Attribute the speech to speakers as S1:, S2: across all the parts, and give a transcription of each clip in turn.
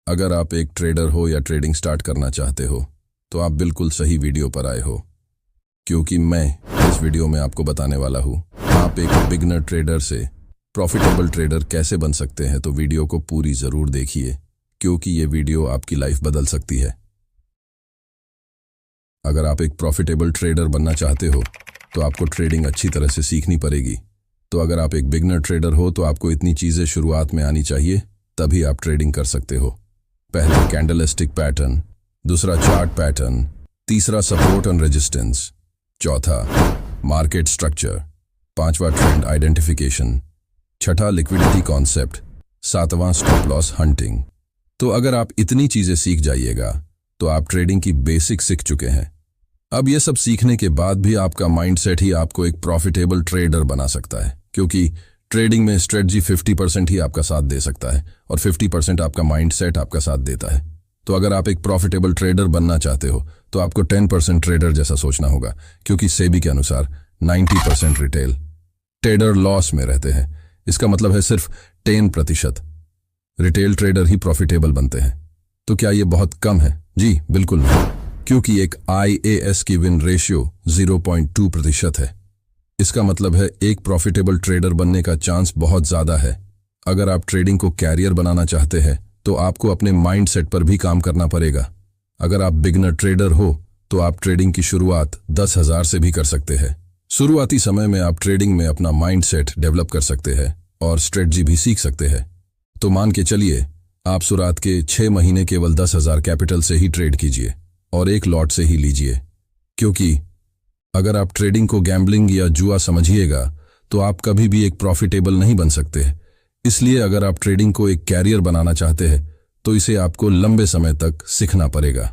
S1: अगर आप एक ट्रेडर हो या ट्रेडिंग स्टार्ट करना चाहते हो तो आप बिल्कुल सही वीडियो पर आए हो, क्योंकि मैं इस वीडियो में आपको बताने वाला हूँ आप एक बिगनर ट्रेडर से प्रॉफिटेबल ट्रेडर कैसे बन सकते हैं। तो वीडियो को पूरी ज़रूर देखिए, क्योंकि ये वीडियो आपकी लाइफ बदल सकती है। अगर आप एक प्रॉफिटेबल ट्रेडर बनना चाहते हो तो आपको ट्रेडिंग अच्छी तरह से सीखनी पड़ेगी। तो अगर आप एक बिगनर ट्रेडर हो तो आपको इतनी चीज़ें शुरुआत में आनी चाहिए, तभी आप ट्रेडिंग कर सकते हो। पहला कैंडलस्टिक पैटर्न, दूसरा चार्ट पैटर्न, तीसरा सपोर्ट एंड रेजिस्टेंस, चौथा मार्केट स्ट्रक्चर, पांचवा ट्रेंड आइडेंटिफिकेशन, छठा लिक्विडिटी कॉन्सेप्ट, सातवां स्टॉप लॉस हंटिंग। तो अगर आप इतनी चीज़ें सीख जाइएगा तो आप ट्रेडिंग की बेसिक सीख चुके हैं। अब ये सब सीखने के बाद भी आपका माइंडसेट ही आपको एक प्रॉफिटेबल ट्रेडर बना सकता है, क्योंकि ट्रेडिंग में स्ट्रेटजी 50% ही आपका साथ दे सकता है और 50% आपका माइंडसेट आपका साथ देता है। तो अगर आप एक प्रॉफिटेबल ट्रेडर बनना चाहते हो तो आपको 10% ट्रेडर जैसा सोचना होगा, क्योंकि सेबी के अनुसार 90% रिटेल ट्रेडर लॉस में रहते हैं। इसका मतलब है सिर्फ 10% रिटेल ट्रेडर ही प्रॉफिटेबल बनते हैं। तो क्या ये बहुत कम है? जी बिल्कुल नहीं, क्योंकि एक IAS की विन रेशियो 0.2% है। इसका मतलब है एक प्रॉफिटेबल ट्रेडर बनने का चांस बहुत ज़्यादा है। अगर आप ट्रेडिंग को कैरियर बनाना चाहते हैं तो आपको अपने माइंडसेट पर भी काम करना पड़ेगा। अगर आप बिगनर ट्रेडर हो तो आप ट्रेडिंग की शुरुआत 10,000 से भी कर सकते हैं। शुरुआती समय में आप ट्रेडिंग में अपना माइंडसेट डेवलप कर सकते हैं और स्ट्रेटजी भी सीख सकते हैं। तो मान के चलिए आप शुरुआत के 6 महीने केवल 10,000 कैपिटल से ही ट्रेड कीजिए और एक लॉट से ही लीजिए, क्योंकि अगर आप ट्रेडिंग को गैम्बलिंग या जुआ समझिएगा तो आप कभी भी एक प्रॉफिटेबल नहीं बन सकते। इसलिए अगर आप ट्रेडिंग को एक कैरियर बनाना चाहते हैं तो इसे आपको लंबे समय तक सीखना पड़ेगा।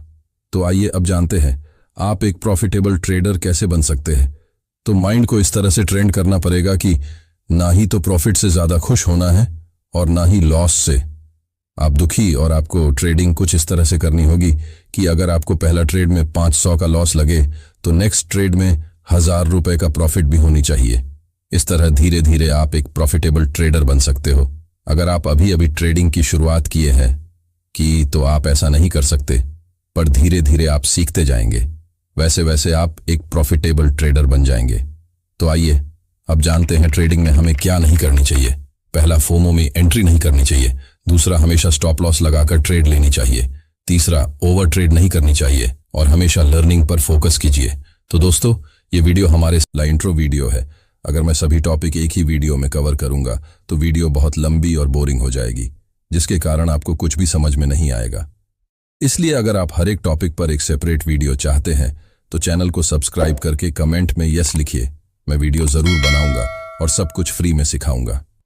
S1: तो आइए अब जानते हैं आप एक प्रॉफिटेबल ट्रेडर कैसे बन सकते हैं। तो माइंड को इस तरह से ट्रेन करना पड़ेगा कि ना ही तो प्रॉफिट से ज़्यादा खुश होना है और ना ही लॉस से आप दुखी। और आपको ट्रेडिंग कुछ इस तरह से करनी होगी कि अगर आपको पहला ट्रेड में 500 का लॉस लगे तो नेक्स्ट ट्रेड में 1,000 रुपए का प्रॉफिट भी होनी चाहिए। इस तरह धीरे धीरे आप एक प्रॉफिटेबल ट्रेडर बन सकते हो। अगर आप अभी अभी ट्रेडिंग की शुरुआत किए हैं तो आप ऐसा नहीं कर सकते, पर धीरे धीरे आप सीखते जाएंगे, वैसे वैसे आप एक प्रॉफिटेबल ट्रेडर बन जाएंगे। तो आइए अब जानते हैं ट्रेडिंग में हमें क्या नहीं करनी चाहिए। पहला, फोमो में एंट्री नहीं करनी चाहिए। दूसरा, हमेशा स्टॉप लॉस लगाकर ट्रेड लेनी चाहिए। तीसरा, ओवर ट्रेड नहीं करनी चाहिए और हमेशा लर्निंग पर फोकस कीजिए। तो दोस्तों, ये वीडियो हमारे इंट्रो वीडियो है। अगर मैं सभी टॉपिक एक ही वीडियो में कवर करूंगा तो वीडियो बहुत लंबी और बोरिंग हो जाएगी, जिसके कारण आपको कुछ भी समझ में नहीं आएगा। इसलिए अगर आप हर एक टॉपिक पर एक सेपरेट वीडियो चाहते हैं तो चैनल को सब्सक्राइब करके कमेंट में यस लिखिए। मैं वीडियो ज़रूर बनाऊंगा और सब कुछ फ्री में सिखाऊंगा।